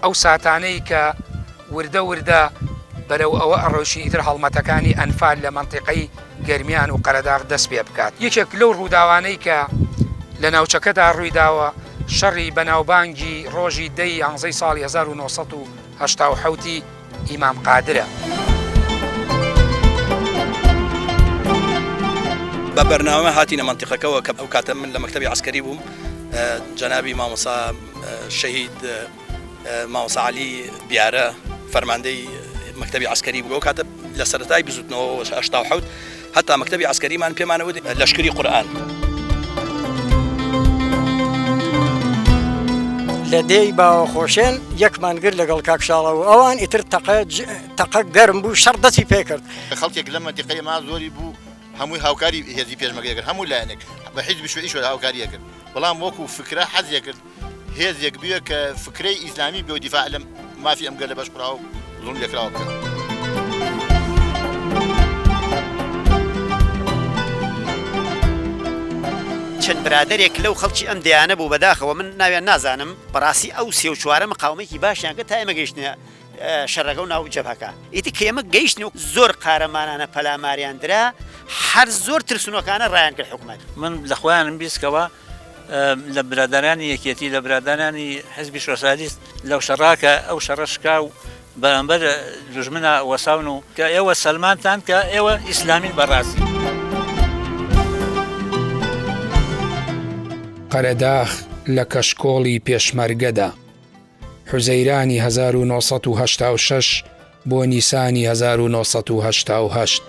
ئەو ساتانەی کە وردە وردە بەرەو ئەوە ئەڕۆشی ئیتر هەڵمەتەکانی ئەنفال لە منطقەی گەرمیان و قەرەداغ دەست پێ بکات. یەکێک لەو ڕووداوانەی کە لە ناوچەکەدا ڕوویداوە شەڕی بەناوبانگی ڕۆژی 10 ساڵی 1970 ئیمام قادرە. بە بەرنامە هاتینە منطقەکەەوە کە ئەو کاتە من لە مەکتەبی عسکەری بووم، جەنابی مامۆسا شەهید مامۆسا عەلی بیارە فەرماندەی مەکتەبی عسکەری بوو. ئەو کاتە لە سەرەتای بزوتنەوە 1970 هەتا مەکتەبی عسکەریمان پێمانەوت لەشکری قورئان. لە دێی باوەخۆشێن یەکمان گر لەگەڵ کاکشاڵەوە ئەوان ئیتر تەقە گەرم بوو شەڕ دەستی پێکرد. خەڵکێک لە مەنتیقەی ما زۆری بوو هەمووی هاوکاری هێزی پێشمەرگەکرد، هەموو لایەنێک بە حیزب شوێعیش هاوکاریە کرد. بەڵام وەکو فکرە حەزیە کرد هێزێک بووە کە فکرەی ئیسلامی بێ و دیفاع لە مافی ئەم گەلە بەشقراوە زوڵم لێکراوە بکات. چەند برادێک لەو خەڵکی ئەم دەیانە بوو بەداخەوە من ناویان نازانم بەڕاستی ئەو سێ و چوارە مقاومەیەکی باشیان کە تا ئێمە گەیشتنە شەڕەکە و ناو جەبهەکە. ئیتی کە ئێمە گەیشتن و زۆر قارەمانانە پەلاماریاندرا هەر زۆر ترسنۆکانە ڕایان کرد حکوومەت. من لە خۆیانم بیستکەوە لە برادرانی یەکێتی لە برادرانی حزبی سۆسیالیست لەو شەڕاکە ئەو شەڕەشکا و بەرامبەر دوژمنە وەساون و کە ئێوە سەلمانتان کە ئێوە ئیسلامین بەڕاستی. قەرەداغ لە کەشکۆڵی پێشمەرگەدا حوزەیرانی 1986 بۆ نیسانی 1988